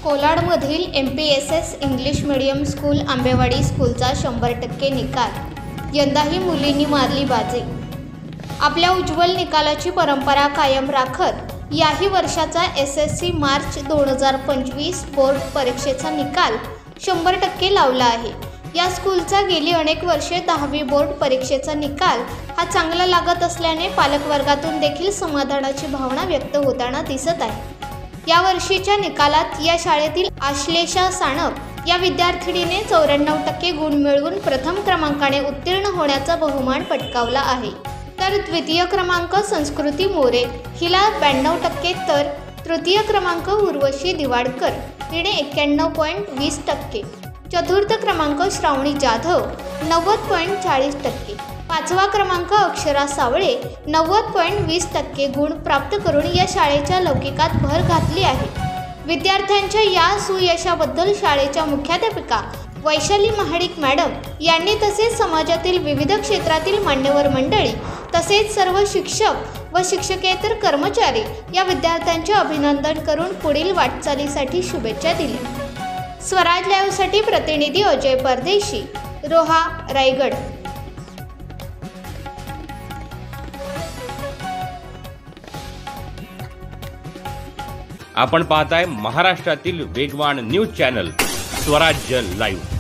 कोलाडमधील MPSS English medium school Ambewadi स्कूलचा 100% निकाल. यंदाही मुलींनी मारली बाजी. आपल्या उज्ज्वल निकालाची परंपरा कायम राखत याही वर्षाचा SSC मार्च 2025 बोर्ड परीक्षेचा निकाल 100% लावला आहे. या स्कूलचा गेली अनेक वर्षे 10वी बोर्ड परीक्षेचा निकाल हा चांगला लागत असल्याने पालकवर्गातून देखील समाधानाची भावना व्यक्त होताना दिसत आहे. या वर्षीच्या निकालात या शाळेतील आश्लेषा साणप या विद्यार्थिनीने 94% गुण मिळवून प्रथम क्रमांकाने उत्तीर्ण होण्याचा बहुमान पटकावला आहे. तर द्वितीय क्रमांक संस्कृती मोरे हिला 92%, तर तृतीय क्रमांक उर्वशी दिवाडकर हिने 91.20%, चतुर्थ क्रमांक श्रावणी जाधव 90.40%, पाचवा क्रमांक अक्षरा सावळे 90.20% गुण प्राप्त करून या शाळेच्या लौकिकात भर घातली आहे. विद्यार्थ्यांच्या या सुयशाबद्दल शाळेच्या मुख्याध्यापिका वैशाली महाडिक मॅडम यांनी तसेच समाजातील विविध क्षेत्रातील मान्यवर मंडळी तसेच सर्व शिक्षक व शिक्षकेतर कर्मचारी या विद्यार्थ्यांचे अभिनंदन करून पुढील वाटचालीसाठी शुभेच्छा दिल्या. स्वराज लाईव्हसाठी प्रतिनिधी अजय परदेशी, रोहा, रायगड. आपण पाहताय महाराष्ट्रातील वेगवान न्यूज चॅनल स्वराज्य लाईव्ह.